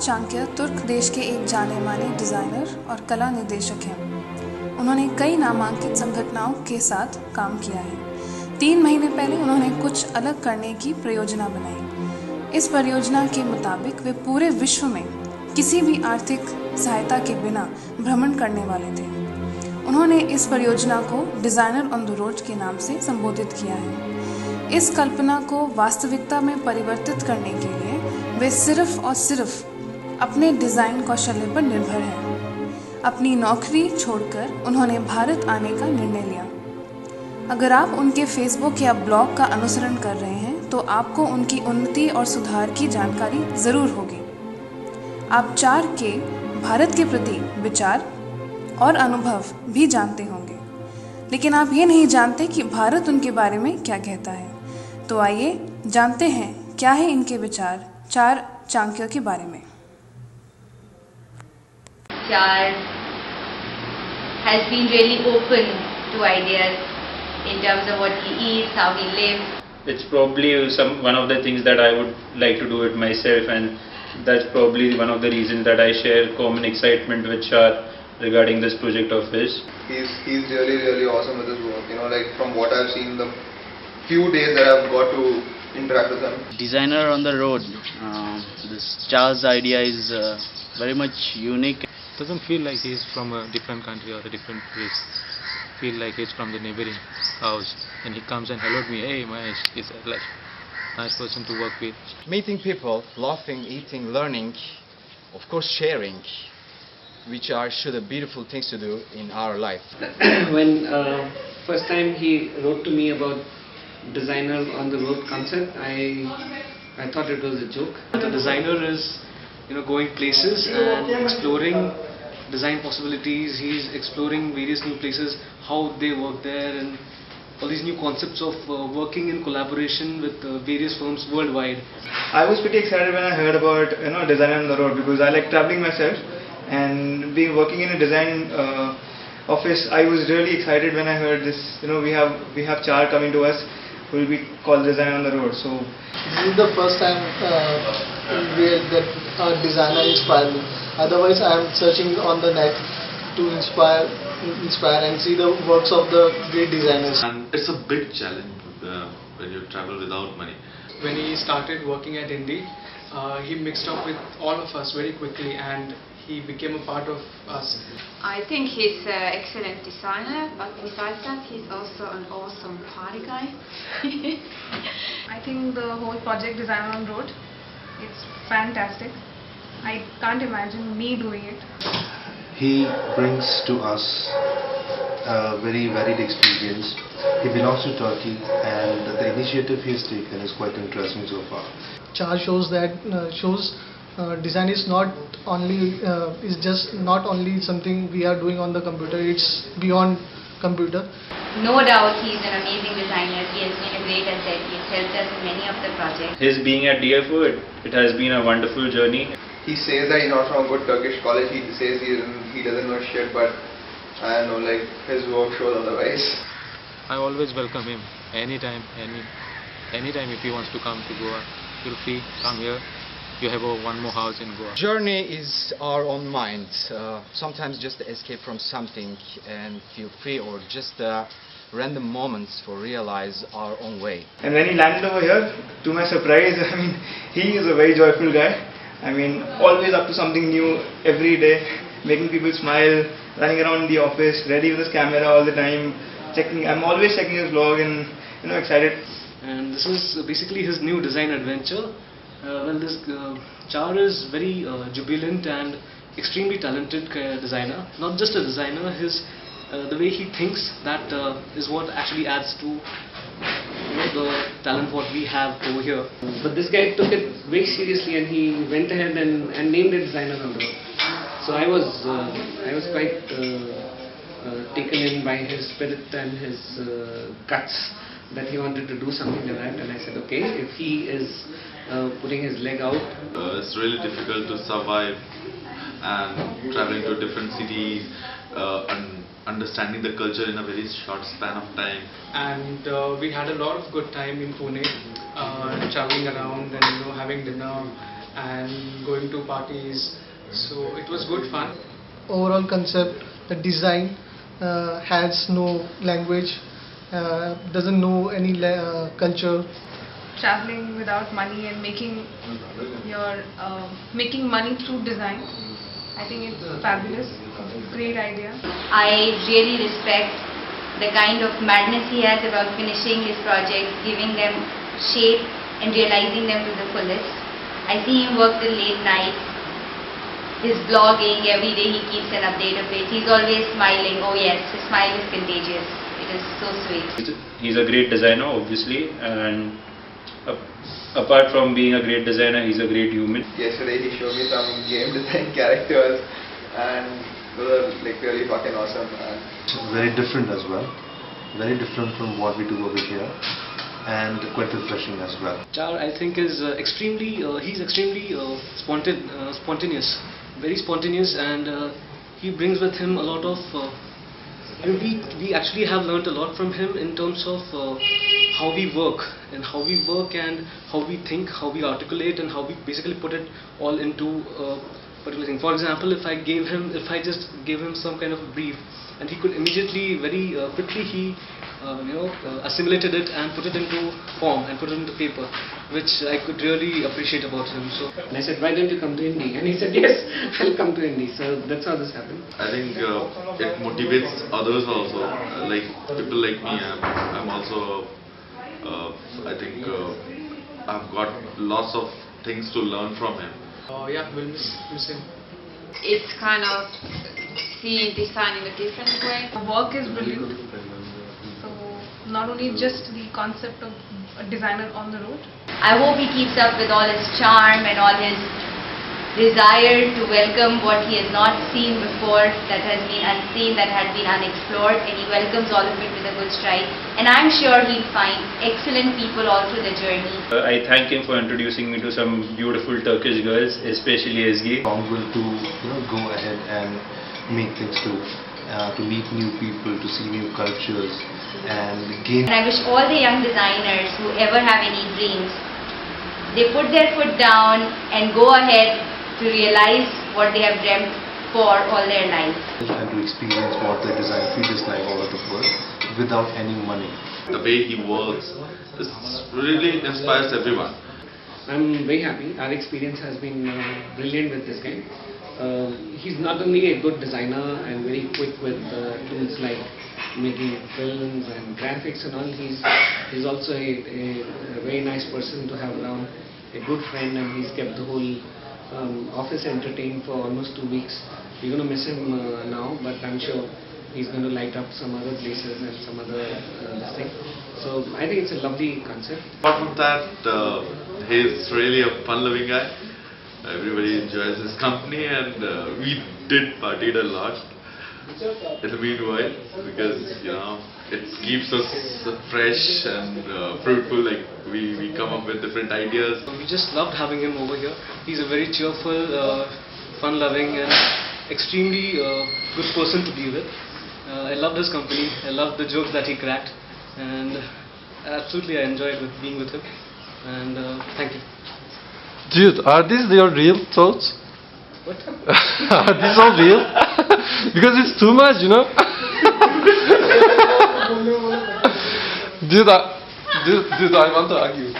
चाणक्य तुर्क देश के एक जाने माने डिज़ाइनर और कला निर्देशक हैं। उन्होंने कई नामांकित संगठनों के साथ काम किया है। 3 महीने पहले उन्होंने कुछ अलग करने की परियोजना बनाई। इस परियोजना के मुताबिक वे पूरे विश्व में किसी भी आर्थिक सहायता के बिना भ्रमण करने वाले थे। उन्होंने इस परियोजना को डिज़ाइनर ऑन द रोड के नाम से संबोधित किया है। इस कल्पना को वास्तविकता में परिवर्तित करने के लिए वे सिर्फ और सिर्फ अपने डिज़ाइन कौशल्य पर निर्भर हैं। अपनी नौकरी छोड़कर उन्होंने भारत आने का निर्णय लिया। अगर आप उनके फेसबुक या ब्लॉग का अनुसरण कर रहे हैं तो आपको उनकी उन्नति और सुधार की जानकारी ज़रूर होगी। आप चार के भारत के प्रति विचार और अनुभव भी जानते होंगे, लेकिन आप ये नहीं जानते कि भारत उनके बारे में क्या कहता है। तो आइए जानते हैं क्या है इनके विचार चार चाणक्य के बारे में। Char has been really open to ideas in terms of what he eats, how he lives. It's probably one of the things that I would like to do it myself, and that's probably one of the reasons that I share common excitement with Char regarding this project of his. He's really awesome with his work. You know, like from what I've seen, the few days that I've got to interact with him. Designer on the road. This Char's idea is very much unique. Doesn't feel like he's from a different country or a different place. Feel like he's from the neighboring house, and he comes and hello me. Hey, Mahesh, he's like nice person to work with. Meeting people, laughing, eating, learning, of course sharing, which are the beautiful things to do in our life. When first time he wrote to me about designer on the road concept, I thought it was a joke. The designer is, going places and exploring design possibilities. He's exploring various new places, how they work there, and all these new concepts of working in collaboration with various firms worldwide. I was pretty excited when I heard about design on the road, because I like traveling myself, and being working in a design office. I was really excited when I heard this. We have Char coming to us, who will be called Design on the Road. So this is the first time that a designer inspired me. Otherwise, I am searching on the net to inspire and see the works of the great designers. And it's a big challenge when you travel without money. When he started working at Indie, he mixed up with all of us very quickly, and he became a part of us. I think he's an excellent designer, but besides that, he's also an awesome party guy. I think the whole project Design on Road, it's fantastic. I can't imagine me doing it. He brings to us a very varied experience. He belongs to Turkey, and the initiative he has taken is quite interesting so far. Char shows design is not only not only something we are doing on the computer. It's beyond computer. No doubt he's an amazing designer. He has been a great asset. He's helped us in many of the projects. His being at DFO, it has been a wonderful journey. He says that he's not from a good Turkish college. He says he doesn't know shit, but I don't know, like his work shows otherwise. I always welcome him anytime if he wants to come to Goa. Feel free, come here. You have one more house in Goa. Journey is our own mind. Sometimes just to escape from something and feel free, or just random moments for realize our own way. And when he landed over here, to my surprise, he is a very joyful guy. Always up to something new every day, making people smile, running around the office, ready with his camera all the time. I'm always checking his vlog and excited. And this is basically his new design adventure. This Char is very jubilant and extremely talented designer. Not just a designer, the way he thinks, that is what actually adds to the talent what we have over here. But this guy took it very seriously, and he went ahead and named it Designer on the Road. So I was quite taken in by his spirit and his guts, that he wanted to do something like that. And I said, okay, if he is putting his leg out. It's really difficult to survive and traveling to different cities and understanding the culture in a very short span of time. And we had a lot of good time in Pune, traveling around and having dinner and going to parties. So it was good fun. Overall concept, the design has no language, doesn't know any culture. Traveling without money and making money through design. I think it's fabulous, great idea. I really respect the kind of madness he has about finishing his projects, giving them shape and realizing them to the fullest. I see him work till late nights. His blogging, every day he keeps an update of it. He's always smiling. Oh yes, his smile is contagious. It is so sweet. He's a great designer, obviously, and apart from being a great designer, he's a great human. Yesterday he showed me some game design characters, and those are like really fucking awesome. Very different as well. Very different from what we do over here, and quite refreshing as well. Char, I think, is extremely spontaneous, very spontaneous, and he brings with him a lot of. We actually have learnt a lot from him in terms of how we work and how we think, how we articulate, and how we basically put it all into a particular thing. For example, if I just gave him some kind of a brief, and he could immediately, very quickly, assimilated it and put it into form and put it into paper, which I could really appreciate about him. So, and I said, why don't you come to Indy? And he said, yes, I'll come to Indy. So that's how this happened. I think it motivates others also. Like people like me, I'm also. I think I've got lots of things to learn from him. Yeah, we'll miss him. It's kind of seeing design in a different way. The work is brilliant. So not only just the concept of a designer on the road. I hope he keeps up with all his charm and all his desire to welcome what he has not seen before, that has been unseen, that had been unexplored, and he welcomes all of it with a good stride. And I'm sure he'll find excellent people all through the journey. I thank him for introducing me to some beautiful Turkish girls, especially Ezgi. I'm going to go ahead and make things to meet new people, to see new cultures, and gain. And I wish all the young designers who ever have any dreams, they put their foot down and go ahead to realize what they have dreamt for all their lives. And to experience what the design field is like all over the world without any money. The way he works really inspires everyone. I'm very happy. Our experience has been brilliant with this guy. He's not only a good designer and very quick with tools like making films and graphics and all, he's also a very nice person to have around, a good friend, and he's kept the whole office entertained for almost 2 weeks. We're going to miss him now, but I'm sure he's going to light up some other places and some other thing. So I think it's a lovely concept. Apart from that, he's really a fun-loving guy. Everybody enjoys his company, and we did partied a lot in the meanwhile, because it keeps us fresh and fruitful. Like we come up with different ideas. We just loved having him over here. He's a very cheerful, fun-loving, and extremely good person to be with. I loved his company. I loved the jokes that he cracked, and absolutely I enjoyed being with him. And thank you. Dude, are these your real thoughts? What? Are these all real? Because it's too much, Dude, I want to argue.